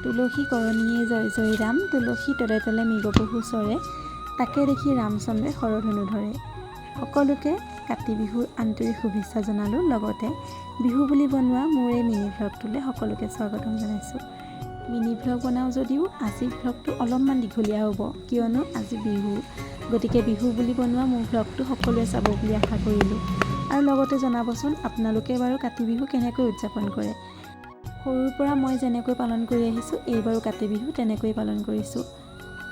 তুলসী কৰণীয়ে জয় জয় ৰাম, তুলসী তলে তলে মৃগপহু চৰে, তাকে দেখি ৰামচন্দ্ৰে শৰধনু ধৰে। সকলোকে কাতি বিহুৰ আন্তৰিক শুভেচ্ছা জনালোঁ। লগতে বিহু বুলি বনোৱা মোৰ এই মিনি ভ্লগটোলৈ সকলোকে স্বাগতম জনাইছোঁ। মিনি ভ্লগ বনাওঁ যদিও আজিৰ ভ্লগটো অলপমান দীঘলীয়া হ'ব, কিয়নো আজি বিহু। গতিকে বিহু বুলি বনোৱা মোৰ ভ্লগটো সকলোৱে চাব বুলি আশা কৰিলোঁ। আৰু লগতে জনাবচোন আপোনালোকে বাৰু কাতি বিহু কেনেকৈ উদযাপন কৰে। সৰুৰ পৰা মই যেনেকৈ পালন কৰি আহিছোঁ, এইবাৰো কাতি বিহু তেনেকৈয়ে পালন কৰিছোঁ।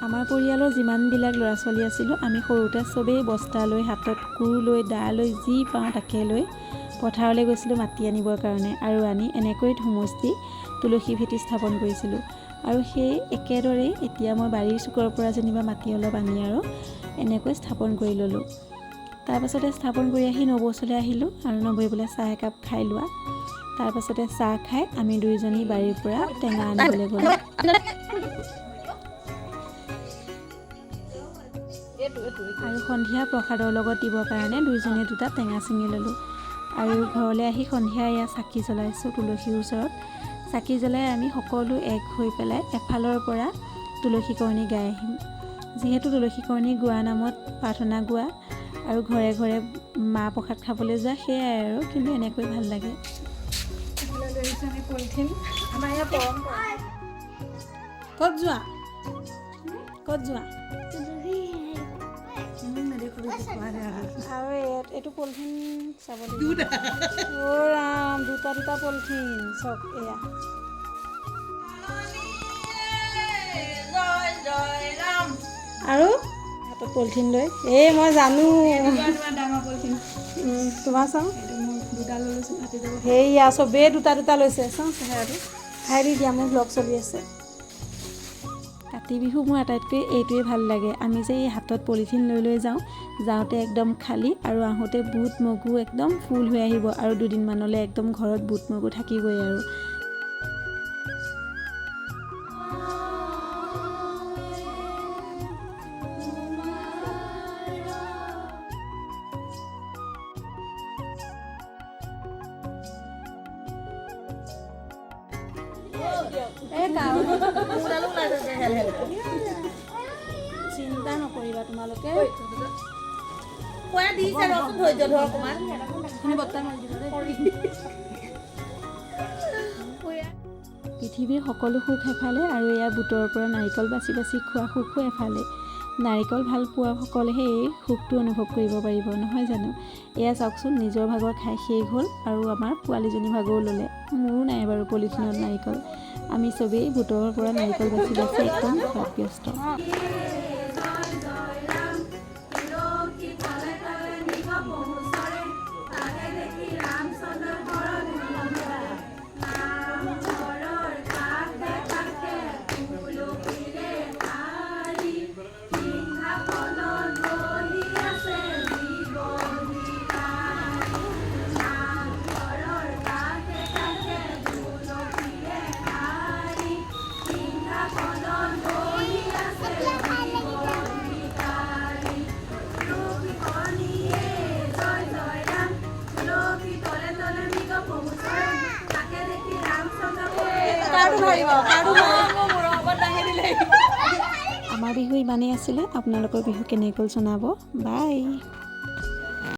আমাৰ পৰিয়ালৰ যিমানবিলাক ল'ৰা ছোৱালী আছিলোঁ, আমি সৰুতে চবেই বস্তা লৈ, হাতত কোৰ লৈ, দা লৈ, যি পাওঁ তাকে লৈ পথাৰলৈ গৈছিলোঁ মাটি আনিবৰ কাৰণে, আৰু আনি এনেকৈ ধুমুচ দি তুলসী ভেটি স্থাপন কৰিছিলোঁ। আৰু সেই একেদৰেই এতিয়া মই বাৰীৰ চুকৰ পৰা যেনিবা মাটি অলপ আনি আৰু এনেকৈ স্থাপন কৰি ল'লোঁ। তাৰপাছতে স্থাপন কৰি আহি নবৌ ওচৰলৈ আহিলোঁ, আৰু নবৌৱে বোলে চাহ একাপ খাই লোৱা। তাৰপাছতে চাহ খাই আমি দুয়োজনী বাৰীৰ পৰা টেঙা আনিবলৈ গ'লোঁ। আৰু সন্ধিয়া প্ৰসাদৰ লগত দিবৰ কাৰণে দুয়োজনীয়ে দুটা টেঙা ছিঙি ল'লোঁ। আৰু ঘৰলৈ আহি সন্ধিয়া এয়া চাকি জ্বলাইছোঁ তুলসীৰ ওচৰত। চাকি জ্বলাই আমি সকলো এক হৈ পেলাই এফালৰ পৰা তুলসীকৰণী গাই আহিম। যিহেতু তুলসীকৰণী গোৱা নামত প্ৰাৰ্থনা গোৱা আৰু ঘৰে ঘৰে মাহ প্ৰসাদ খাবলৈ যোৱা, সেয়াই আৰু, কিন্তু এনেকৈ ভাল লাগে। ক'ত যোৱা? ক'ত যোৱা? আৰু এইটো পলিথিন চাব লাগিব। অ' ৰাম, দুটা দুটা পলিথিন চব এয়া। আৰু হাতত পলিথিন লৈ, এই মই জানো তোমাৰ চাওঁ সেয়া চবেই দুটা দুটা লৈছে। চাওঁ চেহেৰাটো খাই দি দিয়া, মোৰ ব্লগ চলি আছে। কাতি বিহু মোৰ আটাইতকৈ এইটোৱে ভাল লাগে, আমি যে এই হাতত পলিথিন লৈ লৈ যাওঁ, যাওঁতে একদম খালী আৰু আহোঁতে বুট মগু একদম ফুল হৈ আহিব, আৰু দুদিনমানলৈ একদম ঘৰত বুট মগু থাকিবই আৰু। চিন্তা নকৰিবা তোমালোকে, পৃথিৱীৰ সকলো সুখ এফালে, আৰু এয়া বুটৰ পৰা নাৰিকল বাছি বাছি খোৱা সুখো এফালে। নাৰিকল ভাল পোৱাসকলেহে এই সুখটো অনুভৱ কৰিব পাৰিব, নহয় জানো? এয়া চাওকচোন, নিজৰ ভাগৰ খাই শেষ হ'ল, আৰু আমাৰ পোৱালীজনী ভাগৰো ল'লে। মোৰো নাই বাৰু পলিথিনত নাৰিকল। আমি চবেই বুটৰ পৰা নাৰিকল বাছি বাছি একদম খোৱাত ব্যস্ত। আমাৰ বিহু ইমানেই আছিলে। আপোনালোকৰ বিহু কেনেকৈ জনাব। বাই।